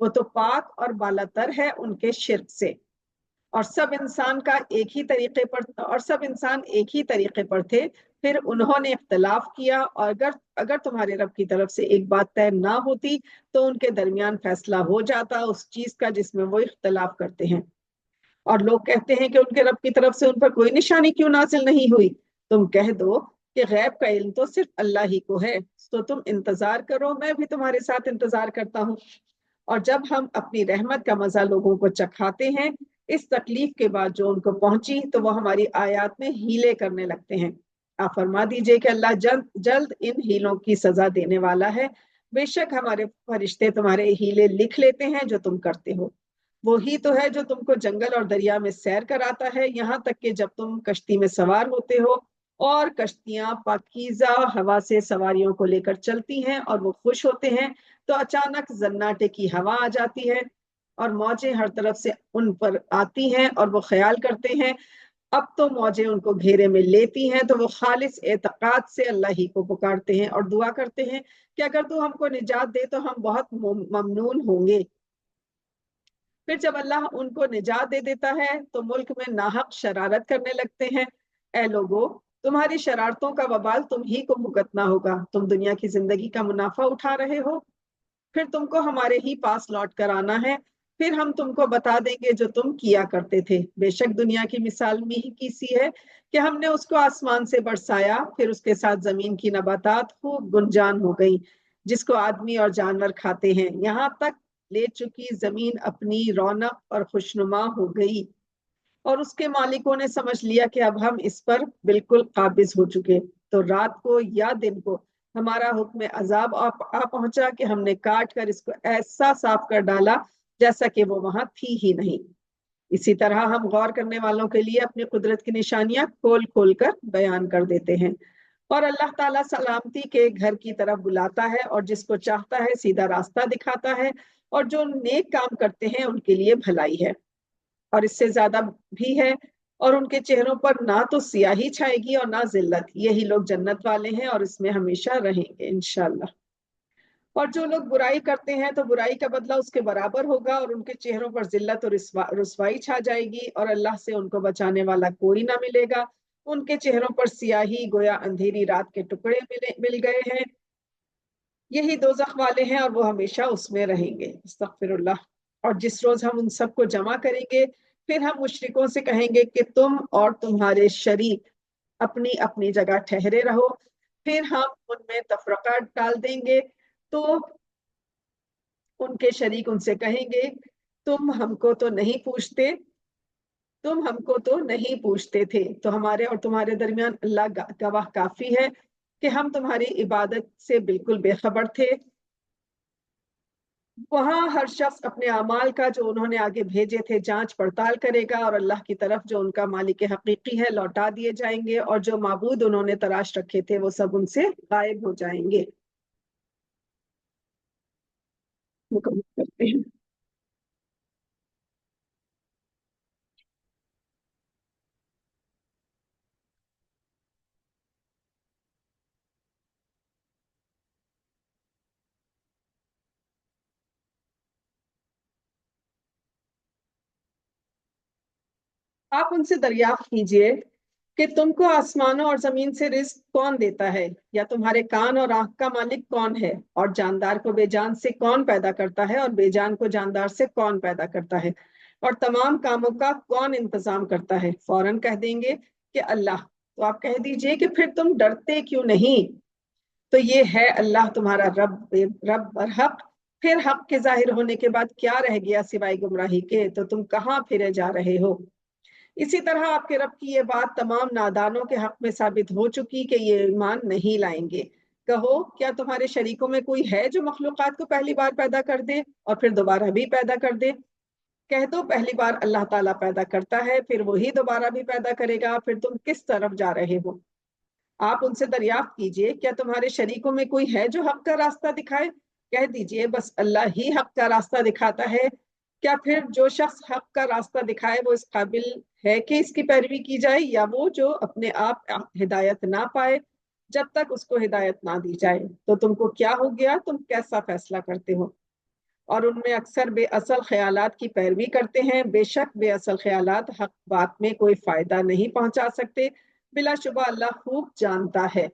وہ تو پاک اور بالاتر ہے ان کے شرک سے، اور سب انسان کا ایک ہی طریقے پر اور سب انسان ایک ہی طریقے پر تھے، پھر انہوں نے اختلاف کیا، اور اگر تمہارے رب کی طرف سے ایک بات طے نہ ہوتی تو ان کے درمیان فیصلہ ہو جاتا اس چیز کا جس میں وہ اختلاف کرتے ہیں۔ اور لوگ کہتے ہیں کہ ان کے رب کی طرف سے ان پر کوئی نشانی کیوں نازل نہیں ہوئی؟ تم کہہ دو کہ غیب کا علم تو صرف اللہ ہی کو ہے، تو تم انتظار کرو، میں بھی تمہارے ساتھ انتظار کرتا ہوں۔ اور جب ہم اپنی رحمت کا مزہ لوگوں کو چکھاتے ہیں اس تکلیف کے بعد جو ان کو پہنچی، تو وہ ہماری آیات میں ہیلے کرنے لگتے ہیں۔ آپ فرما دیجئے کہ اللہ جلد جلد ان ہیلوں کی سزا دینے والا ہے، بے شک ہمارے فرشتے تمہارے ہیلے لکھ لیتے ہیں جو تم کرتے ہو۔ وہی تو ہے جو تم کو جنگل اور دریا میں سیر کراتا ہے، یہاں تک کہ جب تم کشتی میں سوار ہوتے ہو اور کشتیاں پاکیزہ ہوا سے سواریوں کو لے کر چلتی ہیں اور وہ خوش ہوتے ہیں، تو اچانک زناٹے کی ہوا آ جاتی ہے اور موجیں ہر طرف سے ان پر آتی ہیں، اور وہ خیال کرتے ہیں اب تو موجیں ان کو گھیرے میں لیتی ہیں، تو وہ خالص اعتقاد سے اللہ ہی کو پکارتے ہیں اور دعا کرتے ہیں کہ اگر تو ہم کو نجات دے تو ہم بہت ممنون ہوں گے۔ پھر جب اللہ ان کو نجات دے دیتا ہے تو ملک میں ناحق شرارت کرنے لگتے ہیں۔ اے لوگو، تمہاری شرارتوں کا وبال تم ہی کو بھگتنا ہوگا، تم دنیا کی زندگی کا منافع اٹھا رہے ہو، پھر تم کو ہمارے ہی پاس لوٹ کر آنا ہے، پھر ہم تم کو بتا دیں گے جو تم کیا کرتے تھے۔ بے شک دنیا کی مثال میں ہی کی سی ہے کہ ہم نے اس کو آسمان سے برسایا، پھر اس کے ساتھ زمین کی نباتات خوب گنجان ہو گئی جس کو آدمی اور جانور کھاتے ہیں، یہاں تک لے چکی زمین اپنی رونق اور خوشنما ہو گئی، اور اس کے مالکوں نے سمجھ لیا کہ اب ہم اس پر بالکل قابض ہو چکے، تو رات کو یا دن کو ہمارا حکم عذاب آ پہنچا کہ ہم نے کاٹ کر اس کو ایسا صاف کر ڈالا جیسا کہ وہ وہاں تھی ہی نہیں۔ اسی طرح ہم غور کرنے والوں کے لیے اپنی قدرت کی نشانیاں کھول کھول کر بیان کر دیتے ہیں، اور اللہ تعالیٰ سلامتی کے گھر کی طرف بلاتا ہے اور جس کو چاہتا ہے سیدھا راستہ دکھاتا ہے، اور جو نیک کام کرتے ہیں ان کے لیے بھلائی ہے، اور اس سے زیادہ بھی ہے، اور ان کے چہروں پر نہ تو سیاہی چھائے گی اور نہ ذلت، یہی لوگ جنت والے ہیں اور اس میں ہمیشہ رہیں گے انشاءاللہ۔ اور جو لوگ برائی کرتے ہیں تو برائی کا بدلہ اس کے برابر ہوگا، اور ان کے چہروں پر ذلت اور رسوائی چھا جائے گی، اور اللہ سے ان کو بچانے والا کوئی نہ ملے گا۔ ان کے چہروں پر سیاہی گویا اندھیری رات کے ٹکڑے مل گئے ہیں، یہی دوزخ والے ہیں اور وہ ہمیشہ اس میں رہیں گے۔ استغفر اللہ۔ اور جس روز ہم ان سب کو جمع کریں گے پھر ہم مشرکوں سے کہیں گے کہ تم اور تمہارے شریک اپنی اپنی جگہ ٹھہرے رہو، پھر ہم ان میں تفرقہ ڈال دیں گے، تو ان کے شریک ان سے کہیں گے تم ہم کو تو نہیں پوچھتے تھے، تو ہمارے اور تمہارے درمیان اللہ گواہ کافی ہے کہ ہم تمہاری عبادت سے بالکل بے خبر تھے۔ وہاں ہر شخص اپنے اعمال کا جو انہوں نے آگے بھیجے تھے جانچ پڑتال کرے گا، اور اللہ کی طرف جو ان کا مالک حقیقی ہے لوٹا دیے جائیں گے، اور جو معبود انہوں نے تراش رکھے تھے وہ سب ان سے غائب ہو جائیں گے۔ مکمل کرتے ہیں۔ آپ ان سے دریافت کیجئے کہ تم کو آسمانوں اور زمین سے رزق کون دیتا ہے، یا تمہارے کان اور آنکھ کا مالک کون ہے، اور جاندار کو بے جان سے کون پیدا کرتا ہے اور بے جان کو جاندار سے کون پیدا کرتا ہے، اور تمام کاموں کا کون انتظام کرتا ہے؟ فوراً کہہ دیں گے کہ اللہ۔ تو آپ کہہ دیجئے کہ پھر تم ڈرتے کیوں نہیں؟ تو یہ ہے اللہ تمہارا رب برحق، پھر حق کے ظاہر ہونے کے بعد کیا رہ گیا سوائے گمراہی کے؟ تو تم کہاں پھرے جا رہے ہو؟ اسی طرح آپ کے رب کی یہ بات تمام نادانوں کے حق میں ثابت ہو چکی کہ یہ ایمان نہیں لائیں گے۔ کہو کیا تمہارے شریکوں میں کوئی ہے جو مخلوقات کو پہلی بار پیدا کر دے اور پھر دوبارہ بھی پیدا کر دے؟ کہہ دو پہلی بار اللہ تعالیٰ پیدا کرتا ہے، پھر وہی دوبارہ بھی پیدا کرے گا، پھر تم کس طرف جا رہے ہو؟ آپ ان سے دریافت کیجئے کیا تمہارے شریکوں میں کوئی ہے جو حق کا راستہ دکھائے؟ کہہ دیجئے بس اللہ ہی حق کا راستہ دکھاتا ہے۔ کیا پھر جو شخص حق کا راستہ دکھائے وہ اس قابل ہے کہ اس کی پیروی کی جائے، یا وہ جو اپنے آپ ہدایت نہ پائے جب تک اس کو ہدایت نہ دی جائے؟ تو تم کو کیا ہو گیا؟ تم کیسا فیصلہ کرتے ہو؟ اور ان میں اکثر بے اصل خیالات کی پیروی کرتے ہیں۔ بے شک بے اصل خیالات حق بات میں کوئی فائدہ نہیں پہنچا سکتے، بلا شبہ اللہ خوب جانتا ہے۔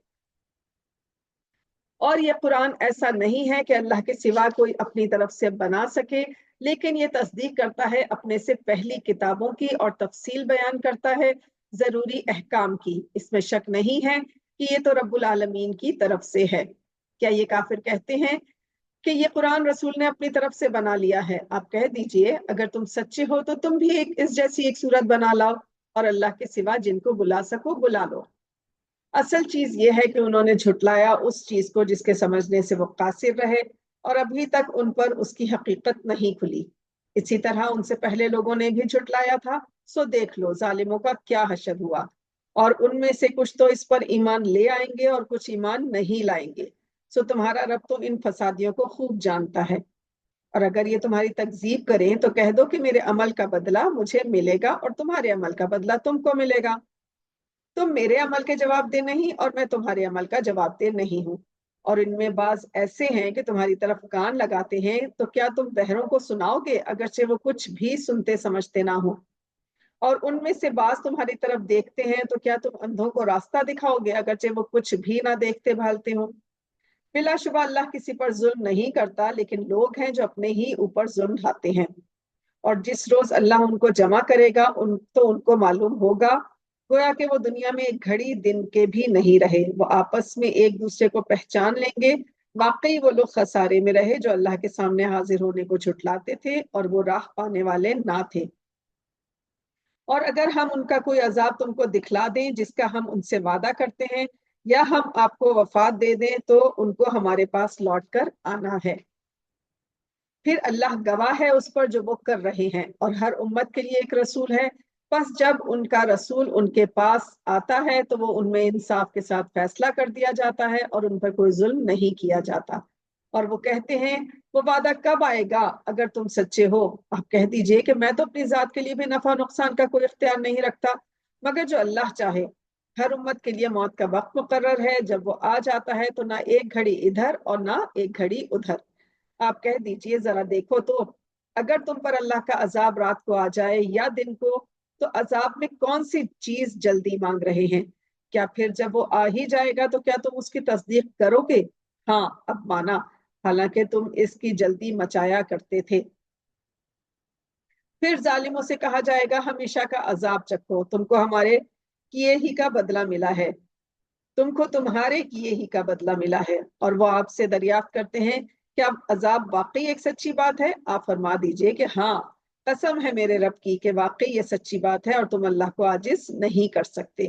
اور یہ قرآن ایسا نہیں ہے کہ اللہ کے سوا کوئی اپنی طرف سے بنا سکے، لیکن یہ تصدیق کرتا ہے اپنے سے پہلی کتابوں کی اور تفصیل بیان کرتا ہے ضروری احکام کی۔ اس میں شک نہیں ہے کہ یہ تو رب العالمین کی طرف سے ہے۔ کیا یہ کافر کہتے ہیں کہ یہ قرآن رسول نے اپنی طرف سے بنا لیا ہے؟ آپ کہہ دیجئے اگر تم سچے ہو تو تم بھی اس جیسی ایک صورت بنا لاؤ اور اللہ کے سوا جن کو بلا سکو بلا لو۔ اصل چیز یہ ہے کہ انہوں نے جھٹلایا اس چیز کو جس کے سمجھنے سے وہ قاصر رہے، اور ابھی تک ان پر اس کی حقیقت نہیں کھلی۔ اسی طرح ان سے پہلے لوگوں نے بھی جھٹلایا تھا، سو دیکھ لو ظالموں کا کیا حشر ہوا۔ اور ان میں سے کچھ تو اس پر ایمان لے آئیں گے اور کچھ ایمان نہیں لائیں گے، سو تمہارا رب تو ان فسادیوں کو خوب جانتا ہے۔ اور اگر یہ تمہاری تکذیب کریں تو کہہ دو کہ میرے عمل کا بدلہ مجھے ملے گا اور تمہارے عمل کا بدلہ تم کو ملے گا۔ تم میرے عمل کے جواب دہ نہیں اور میں تمہارے عمل کا جواب دہ نہیں ہوں۔ اور ان میں بعض ایسے ہیں کہ تمہاری طرف کان لگاتے ہیں، تو کیا تم بہروں کو سناؤ گے اگرچہ وہ کچھ بھی سنتے سمجھتے نہ ہو؟ اور ان میں سے بعض تمہاری طرف دیکھتے ہیں، تو کیا تم اندھوں کو راستہ دکھاؤ گے اگرچہ وہ کچھ بھی نہ دیکھتے بھالتے ہوں؟ بلا شبہ اللہ کسی پر ظلم نہیں کرتا، لیکن لوگ ہیں جو اپنے ہی اوپر ظلم ڈھاتے ہیں۔ اور جس روز اللہ ان کو جمع کرے گا تو ان کو معلوم ہوگا گویا کہ وہ دنیا میں ایک گھڑی دن کے بھی نہیں رہے۔ وہ آپس میں ایک دوسرے کو پہچان لیں گے، واقعی وہ لوگ خسارے میں رہے جو اللہ کے سامنے حاضر ہونے کو جھٹلاتے تھے اور وہ راہ پانے والے نہ تھے۔ اور اگر ہم ان کا کوئی عذاب تم کو دکھلا دیں جس کا ہم ان سے وعدہ کرتے ہیں، یا ہم آپ کو وفات دے دیں، تو ان کو ہمارے پاس لوٹ کر آنا ہے۔ پھر اللہ گواہ ہے اس پر جو وہ کر رہے ہیں، اور ہر امت کے لیے ایک رسول ہے۔ پس جب ان کا رسول ان کے پاس آتا ہے تو وہ ان میں انصاف کے ساتھ فیصلہ کر دیا جاتا ہے اور ان پر کوئی ظلم نہیں کیا جاتا۔ اور وہ کہتے ہیں وہ وعدہ کب آئے گا اگر تم سچے ہو؟ آپ کہہ دیجئے کہ میں تو اپنی ذات کے لیے بھی نفع نقصان کا کوئی اختیار نہیں رکھتا، مگر جو اللہ چاہے۔ ہر امت کے لیے موت کا وقت مقرر ہے، جب وہ آ جاتا ہے تو نہ ایک گھڑی ادھر اور نہ ایک گھڑی ادھر۔ آپ کہہ دیجئے ذرا دیکھو تو، اگر تم پر اللہ کا عذاب رات کو آ جائے یا دن کو، تو عذاب میں کون سی چیز جلدی مانگ رہے ہیں؟ کیا پھر جب وہ آ ہی جائے گا تو کیا تم اس کی تصدیق کرو گے؟ ہاں اب مانا، حالانکہ تم اس کی جلدی مچایا کرتے تھے۔ پھر ظالموں سے کہا جائے گا ہمیشہ کا عذاب چکھو، تم کو ہمارے کیے ہی کا بدلہ ملا ہے، تم کو تمہارے کیے ہی کا بدلہ ملا ہے۔ اور وہ آپ سے دریافت کرتے ہیں کیا عذاب واقعی ایک سچی بات ہے؟ آپ فرما دیجئے کہ ہاں، قسم ہے میرے رب کی کہ واقعی یہ سچی بات ہے اور تم اللہ کو عاجز نہیں کر سکتے۔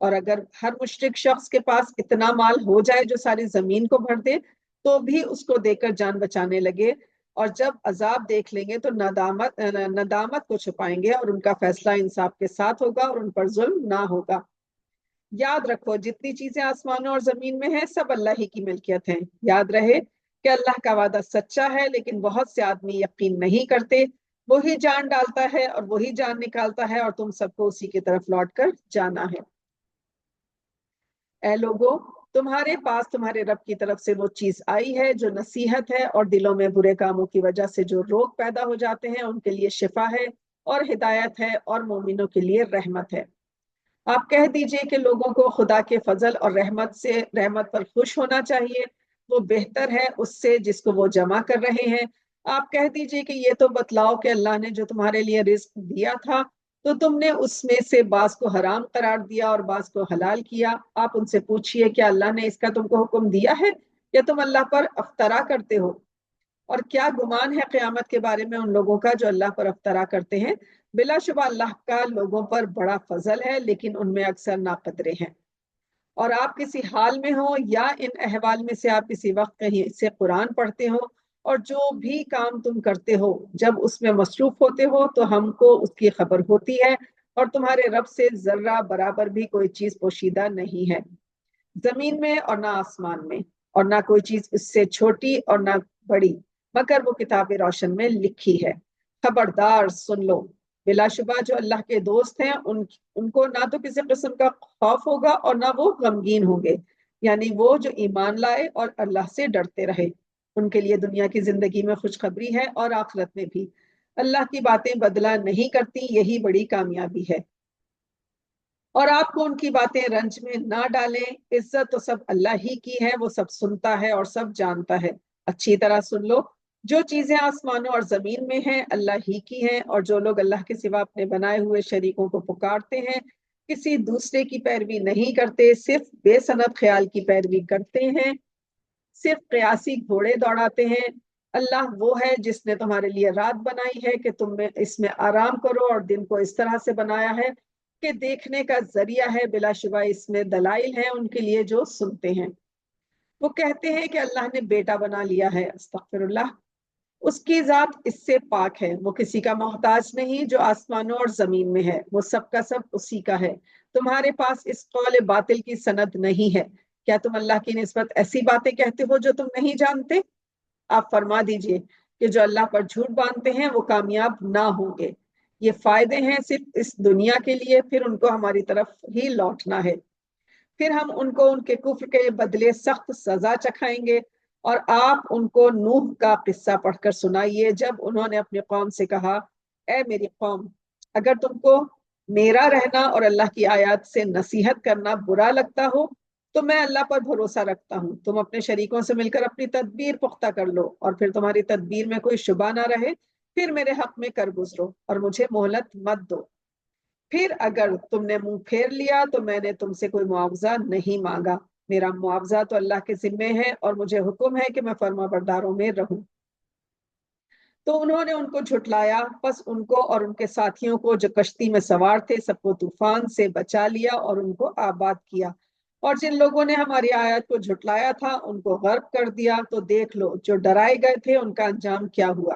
اور اگر ہر مشرک شخص کے پاس اتنا مال ہو جائے جو ساری زمین کو بھر دے، تو بھی اس کو دے کر جان بچانے لگے، اور جب عذاب دیکھ لیں گے تو ندامت کو چھپائیں گے، اور ان کا فیصلہ انصاف کے ساتھ ہوگا اور ان پر ظلم نہ ہوگا۔ یاد رکھو جتنی چیزیں آسمانوں اور زمین میں ہیں سب اللہ ہی کی ملکیت ہیں۔ یاد رہے کہ اللہ کا وعدہ سچا ہے، لیکن بہت سے آدمی یقین نہیں کرتے۔ وہی جان ڈالتا ہے اور وہی جان نکالتا ہے، اور تم سب کو اسی کی طرف لوٹ کر جانا ہے۔ اے لوگو، تمہارے پاس تمہارے رب کی طرف سے وہ چیز آئی ہے جو نصیحت ہے، اور دلوں میں برے کاموں کی وجہ سے جو روگ پیدا ہو جاتے ہیں ان کے لیے شفا ہے اور ہدایت ہے، اور مومنوں کے لیے رحمت ہے۔ آپ کہہ دیجئے کہ لوگوں کو خدا کے فضل اور رحمت پر خوش ہونا چاہیے، وہ بہتر ہے اس سے جس کو وہ جمع کر رہے ہیں۔ آپ کہہ دیجئے کہ یہ تو بتلاؤ کہ اللہ نے جو تمہارے لیے رزق دیا تھا تو تم نے اس میں سے بعض کو حرام قرار دیا اور بعض کو حلال کیا۔ آپ ان سے پوچھئے کہ اللہ نے اس کا تم کو حکم دیا ہے یا تم اللہ پر افطرا کرتے ہو؟ اور کیا گمان ہے قیامت کے بارے میں ان لوگوں کا جو اللہ پر افطرا کرتے ہیں؟ بلا شبہ اللہ کا لوگوں پر بڑا فضل ہے، لیکن ان میں اکثر ناقدرے ہیں۔ اور آپ کسی حال میں ہو یا ان احوال میں سے آپ کسی وقت کہیں سے قرآن پڑھتے ہو، اور جو بھی کام تم کرتے ہو جب اس میں مصروف ہوتے ہو تو ہم کو اس کی خبر ہوتی ہے، اور تمہارے رب سے ذرہ برابر بھی کوئی چیز پوشیدہ نہیں ہے، زمین میں اور نہ آسمان میں، اور نہ کوئی چیز اس سے چھوٹی اور نہ بڑی، مگر وہ کتاب روشن میں لکھی ہے۔ خبردار سن لو، بلا شبہ جو اللہ کے دوست ہیں ان کو نہ تو کسی قسم کا خوف ہوگا اور نہ وہ غمگین ہوں گے، یعنی وہ جو ایمان لائے اور اللہ سے ڈرتے رہے۔ ان کے لیے دنیا کی زندگی میں خوشخبری ہے اور آخرت میں بھی۔ اللہ کی باتیں بدلہ نہیں کرتی، یہی بڑی کامیابی ہے۔ اور آپ کو ان کی باتیں رنج میں نہ ڈالیں، عزت تو سب اللہ ہی کی ہے، وہ سب سنتا ہے اور سب جانتا ہے۔ اچھی طرح سن لو، جو چیزیں آسمانوں اور زمین میں ہیں اللہ ہی کی ہیں، اور جو لوگ اللہ کے سوا اپنے بنائے ہوئے شریکوں کو پکارتے ہیں، کسی دوسرے کی پیروی نہیں کرتے، صرف بے سند خیال کی پیروی کرتے ہیں، صرف قیاسی گھوڑے دوڑاتے ہیں۔ اللہ وہ ہے جس نے تمہارے لیے رات بنائی ہے کہ تم میں اس میں آرام کرو، اور دن کو اس طرح سے بنایا ہے کہ دیکھنے کا ذریعہ ہے، بلا شبہ اس میں دلائل ہیں ان کے لیے جو سنتے ہیں۔ وہ کہتے ہیں کہ اللہ نے بیٹا بنا لیا ہے، استغفر اللہ، اس کی ذات اس سے پاک ہے، وہ کسی کا محتاج نہیں، جو آسمانوں اور زمین میں ہے وہ سب کا سب اسی کا ہے۔ تمہارے پاس اس قول باطل کی سند نہیں ہے، کیا تم اللہ کی نسبت ایسی باتیں کہتے ہو جو تم نہیں جانتے؟ آپ فرما دیجئے کہ جو اللہ پر جھوٹ باندھتے ہیں وہ کامیاب نہ ہوں گے۔ یہ فائدے ہیں صرف اس دنیا کے لیے، پھر ان کو ہماری طرف ہی لوٹنا ہے۔ پھر ہم ان کو ان کے کفر کے بدلے سخت سزا چکھائیں گے۔ اور آپ ان کو نوح کا قصہ پڑھ کر سنائیے، جب انہوں نے اپنی قوم سے کہا، اے میری قوم، اگر تم کو میرا رہنا اور اللہ کی آیات سے نصیحت کرنا برا لگتا ہو تو میں اللہ پر بھروسہ رکھتا ہوں، تم اپنے شریکوں سے مل کر اپنی تدبیر پختہ کر لو، اور پھر تمہاری تدبیر میں کوئی شبہ نہ رہے، پھر میرے حق میں کر گزرو اور مجھے مہلت مت دو۔ پھر اگر تم نے منہ پھیر لیا تو میں نے تم سے کوئی معاوضہ نہیں مانگا، میرا معاوضہ تو اللہ کے ذمے ہے، اور مجھے حکم ہے کہ میں فرما برداروں میں رہوں۔ تو انہوں نے ان کو جھٹلایا، پس ان کو اور ان کے ساتھیوں کو جو کشتی میں سوار تھے سب کو طوفان سے بچا لیا اور ان کو آباد کیا، اور جن لوگوں نے ہماری آیات کو جھٹلایا تھا ان کو غرق کر دیا۔ تو دیکھ لو جو ڈرائے گئے تھے ان کا انجام کیا ہوا۔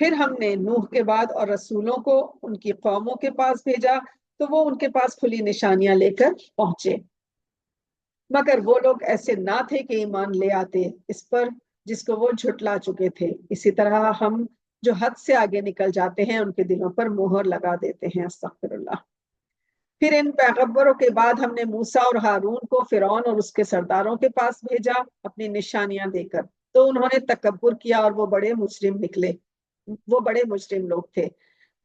پھر ہم نے نوح کے بعد اور رسولوں کو ان کی قوموں کے پاس بھیجا، تو وہ ان کے پاس کھلی نشانیاں لے کر پہنچے، مگر وہ لوگ ایسے نہ تھے کہ ایمان لے آتے اس پر جس کو وہ جھٹلا چکے تھے۔ اسی طرح ہم جو حد سے آگے نکل جاتے ہیں ان کے دلوں پر مہر لگا دیتے ہیں، استغفر اللہ۔ پھر ان پیغمبروں کے بعد ہم نے موسیٰ اور ہارون کو فرعون اور اس کے سرداروں کے پاس بھیجا اپنی نشانیاں دے کر، تو انہوں نے تکبر کیا اور وہ بڑے مجرم نکلے، وہ بڑے مجرم لوگ تھے۔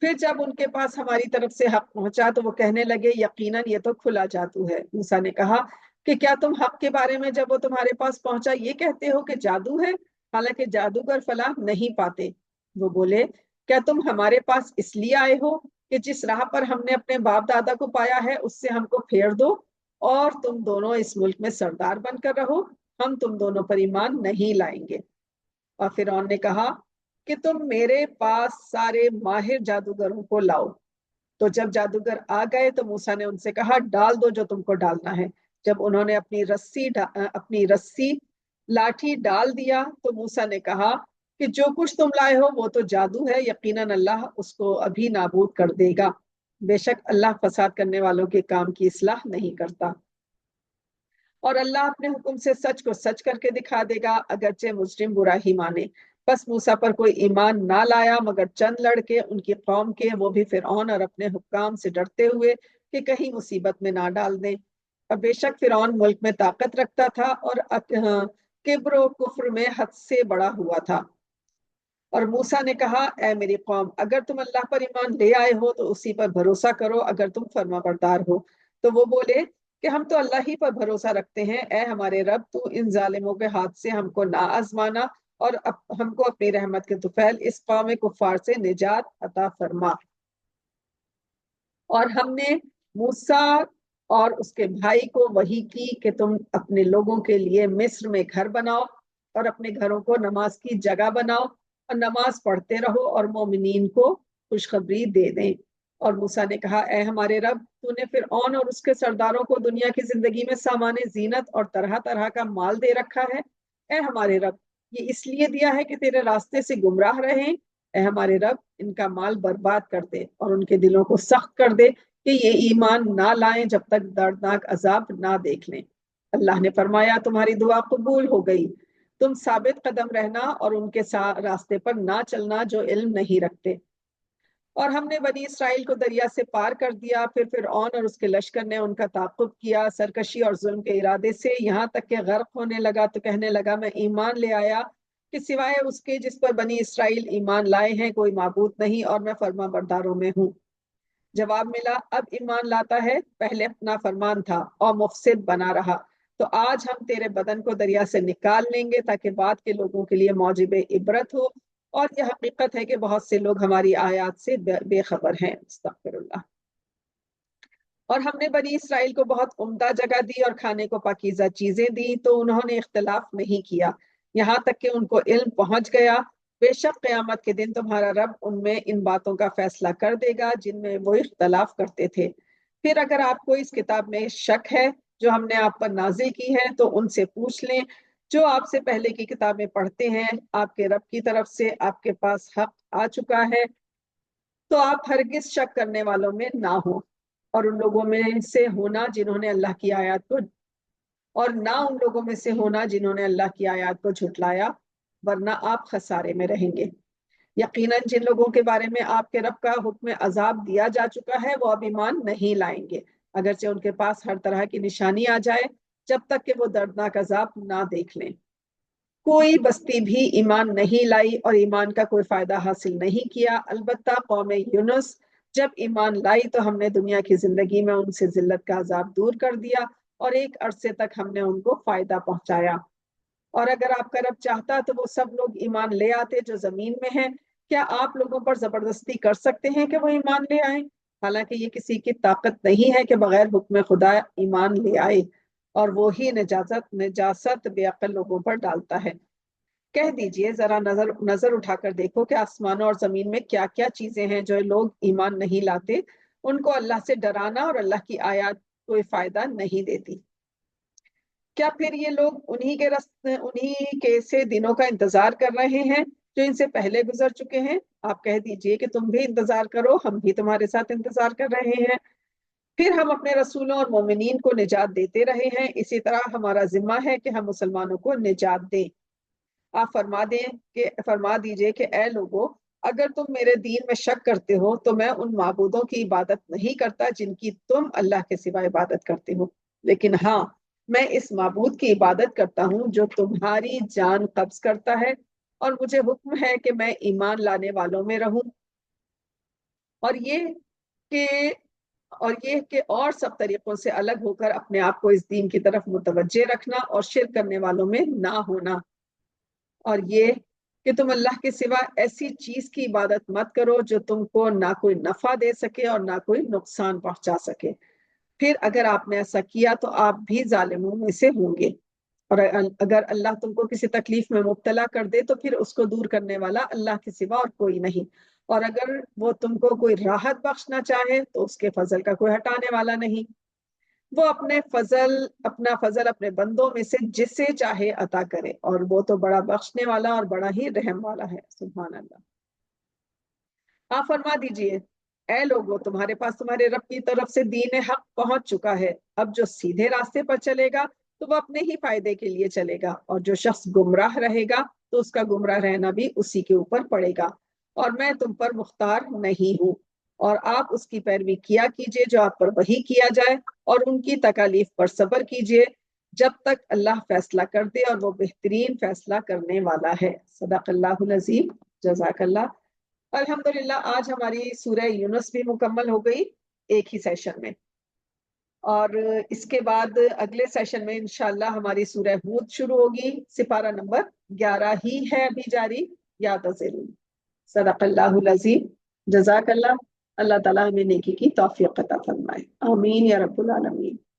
پھر جب ان کے پاس ہماری طرف سے حق پہنچا تو وہ کہنے لگے، یقیناً یہ تو کھلا جادو ہے۔ موسیٰ نے کہا کہ کیا تم حق کے بارے میں جب وہ تمہارے پاس پہنچا یہ کہتے ہو کہ جادو ہے، حالانکہ جادوگر فلاح نہیں پاتے؟ وہ بولے، کیا تم ہمارے پاس اس لیے آئے ہو کہ جس راہ پر ہم نے اپنے باپ دادا کو پایا ہے اس سے ہم کو پھیر دو، اور تم دونوں اس ملک میں سردار بن کر رہو؟ ہم تم دونوں پر ایمان نہیں لائیں گے۔ اور فرعون نے کہا کہ تم میرے پاس سارے ماہر جادوگروں کو لاؤ۔ تو جب جادوگر آ گئے تو موسیٰ نے ان سے کہا، ڈال دو جو تم کو ڈالنا ہے۔ جب انہوں نے اپنی رسی لاٹھی ڈال دیا تو موسیٰ نے کہا کہ جو کچھ تم لائے ہو وہ تو جادو ہے، یقیناً اللہ اس کو ابھی نابود کر دے گا، بے شک اللہ فساد کرنے والوں کے کام کی اصلاح نہیں کرتا۔ اور اللہ اپنے حکم سے سچ کو سچ کر کے دکھا دے گا، اگرچہ مجرم برا ہی مانے۔ بس موسیٰ پر کوئی ایمان نہ لایا مگر چند لڑکے ان کی قوم کے، وہ بھی فرعون اور اپنے حکام سے ڈرتے ہوئے کہ کہیں مصیبت میں نہ ڈال دیں۔ اور بے شک فرعون ملک میں طاقت رکھتا تھا اور کبر و کفر میں حد سے بڑا ہوا تھا۔ اور موسیٰ نے کہا، اے میری قوم، اگر تم اللہ پر ایمان لے آئے ہو تو اسی پر بھروسہ کرو اگر تم فرما بردار ہو۔ تو وہ بولے کہ ہم تو اللہ ہی پر بھروسہ رکھتے ہیں، اے ہمارے رب تو ان ظالموں کے ہاتھ سے ہم کو نہ آزمانا، اور ہم کو اپنی رحمت کے طفیل اس قوم کفار سے نجات عطا فرما۔ اور ہم نے موسیٰ اور اس کے بھائی کو وحی کی کہ تم اپنے لوگوں کے لیے مصر میں گھر بناؤ اور اپنے گھروں کو نماز کی جگہ بناؤ اور نماز پڑھتے رہو اور مومنین کو خوشخبری دے دیں۔ اور موسیٰ نے کہا، اے ہمارے رب، تو نے فرعون اور اس کے سرداروں کو دنیا کی زندگی میں سامان زینت اور طرح طرح کا مال دے رکھا ہے۔ اے ہمارے رب، یہ اس لیے دیا ہے کہ تیرے راستے سے گمراہ رہیں؟ اے ہمارے رب، ان کا مال برباد کر دے اور ان کے دلوں کو سخت کر دے کہ یہ ایمان نہ لائیں جب تک دردناک عذاب نہ دیکھ لیں۔ اللہ نے فرمایا، تمہاری دعا قبول ہو گئی، تم ثابت قدم رہنا اور ان کے راستے پر نہ چلنا جو علم نہیں رکھتے۔ اور ہم نے بنی اسرائیل کو دریا سے پار کر دیا، پھر فرعون اور اس کے لشکر نے ان کا تعاقب کیا سرکشی اور ظلم کے ارادے سے، یہاں تک کہ غرق ہونے لگا تو کہنے لگا، میں ایمان لے آیا کہ سوائے اس کے جس پر بنی اسرائیل ایمان لائے ہیں کوئی معبود نہیں اور میں فرما برداروں میں ہوں۔ جواب ملا اب ایمان لاتا ہے، پہلے اپنا فرمان تھا اور مفسد بنا رہا، تو آج ہم تیرے بدن کو دریا سے نکال لیں گے تاکہ بعد کے لوگوں کے لیے موجب عبرت ہو، اور یہ حقیقت ہے کہ بہت سے لوگ ہماری آیات سے بے خبر ہیں۔ استغفر اللہ۔ اور ہم نے بنی اسرائیل کو بہت عمدہ جگہ دی اور کھانے کو پاکیزہ چیزیں دی، تو انہوں نے اختلاف نہیں کیا یہاں تک کہ ان کو علم پہنچ گیا۔ بے شک قیامت کے دن تمہارا رب ان میں ان باتوں کا فیصلہ کر دے گا جن میں وہ اختلاف کرتے تھے۔ پھر اگر آپ کو اس کتاب میں شک ہے جو ہم نے آپ پر نازل کی ہے تو ان سے پوچھ لیں جو آپ سے پہلے کی کتابیں پڑھتے ہیں، آپ کے رب کی طرف سے آپ کے پاس حق آ چکا ہے، تو آپ ہرگز شک کرنے والوں میں نہ ہو، اور ان لوگوں میں سے ہونا جنہوں نے اللہ کی آیات کو اور نہ ان لوگوں میں سے ہونا جنہوں نے اللہ کی آیات کو جھٹلایا، ورنہ آپ خسارے میں رہیں گے۔ یقیناً جن لوگوں کے بارے میں آپ کے رب کا حکم عذاب دیا جا چکا ہے وہ اب ایمان نہیں لائیں گے، اگرچہ ان کے پاس ہر طرح کی نشانی آ جائے، جب تک کہ وہ دردناک عذاب نہ دیکھ لیں۔ کوئی بستی بھی ایمان نہیں لائی اور ایمان کا کوئی فائدہ حاصل نہیں کیا، البتہ قوم یونس جب ایمان لائی تو ہم نے دنیا کی زندگی میں ان سے ذلت کا عذاب دور کر دیا اور ایک عرصے تک ہم نے ان کو فائدہ پہنچایا۔ اور اگر آپ کا رب چاہتا تو وہ سب لوگ ایمان لے آتے جو زمین میں ہیں، کیا آپ لوگوں پر زبردستی کر سکتے ہیں کہ وہ ایمان لے آئیں؟ حالانکہ یہ کسی کی طاقت نہیں ہے کہ بغیر حکم خدا ایمان لے آئے، اور وہی نجاست بے عقل لوگوں پر ڈالتا ہے۔ کہہ دیجئے ذرا نظر اٹھا کر دیکھو کہ آسمانوں اور زمین میں کیا کیا چیزیں ہیں جو لوگ ایمان نہیں لاتے، ان کو اللہ سے ڈرانا اور اللہ کی آیات کوئی فائدہ نہیں دیتی۔ کیا پھر یہ لوگ انہی کے سے دنوں کا انتظار کر رہے ہیں جو ان سے پہلے گزر چکے ہیں؟ آپ کہہ دیجئے کہ تم بھی انتظار کرو، ہم بھی تمہارے ساتھ انتظار کر رہے ہیں۔ پھر ہم اپنے رسولوں اور مومنین کو نجات دیتے رہے ہیں، اسی طرح ہمارا ذمہ ہے کہ ہم مسلمانوں کو نجات دیں۔ آپ فرما دیجئے کہ اے لوگو، اگر تم میرے دین میں شک کرتے ہو تو میں ان معبودوں کی عبادت نہیں کرتا جن کی تم اللہ کے سوا عبادت کرتے ہو، لیکن ہاں میں اس معبود کی عبادت کرتا ہوں جو تمہاری جان قبض کرتا ہے، اور مجھے حکم ہے کہ میں ایمان لانے والوں میں رہوں، اور یہ کہ اور سب طریقوں سے الگ ہو کر اپنے آپ کو اس دین کی طرف متوجہ رکھنا اور شرک کرنے والوں میں نہ ہونا، اور یہ کہ تم اللہ کے سوا ایسی چیز کی عبادت مت کرو جو تم کو نہ کوئی نفع دے سکے اور نہ کوئی نقصان پہنچا سکے، پھر اگر آپ نے ایسا کیا تو آپ بھی ظالموں میں سے ہوں گے، اور اگر اللہ تم کو کسی تکلیف میں مبتلا کر دے تو پھر اس کو دور کرنے والا اللہ کے سوا اور کوئی نہیں، اور اگر وہ تم کو کوئی راحت بخشنا چاہے تو اس کے فضل کا کوئی ہٹانے والا نہیں، وہ اپنا فضل اپنے بندوں میں سے جسے چاہے عطا کرے، اور وہ تو بڑا بخشنے والا اور بڑا ہی رحم والا ہے۔ سبحان اللہ۔ آپ فرما دیجئے اے لوگو، تمہارے پاس تمہارے رب کی طرف سے دین حق پہنچ چکا ہے، اب جو سیدھے راستے پر چلے گا تو وہ اپنے ہی فائدے کے لیے چلے گا، اور جو شخص گمراہ رہے گا تو اس کا گمراہ رہنا بھی اسی کے اوپر پڑے گا، اور میں تم پر مختار نہیں ہوں، اور آپ اس کی پیروی کیا کیجئے جو آپ پر وحی کیا جائے، اور ان کی تکالیف پر صبر کیجئے جب تک اللہ فیصلہ کر دے، اور وہ بہترین فیصلہ کرنے والا ہے۔ صدق اللہ العظیم۔ جزاک اللہ۔ الحمدللہ آج ہماری سورہ یونس بھی مکمل ہو گئی ایک ہی سیشن میں، اور اس کے بعد اگلے سیشن میں انشاءاللہ ہماری سورہ ہود شروع ہوگی، سپارہ نمبر 11 ہی ہے ابھی جاری، یاد ضرور۔ صدق اللہ العظیم۔ جزاک اللہ۔ اللہ تعالیٰ ہمیں نیکی کی توفیق عطا فرمائے، آمین یا رب العالمین۔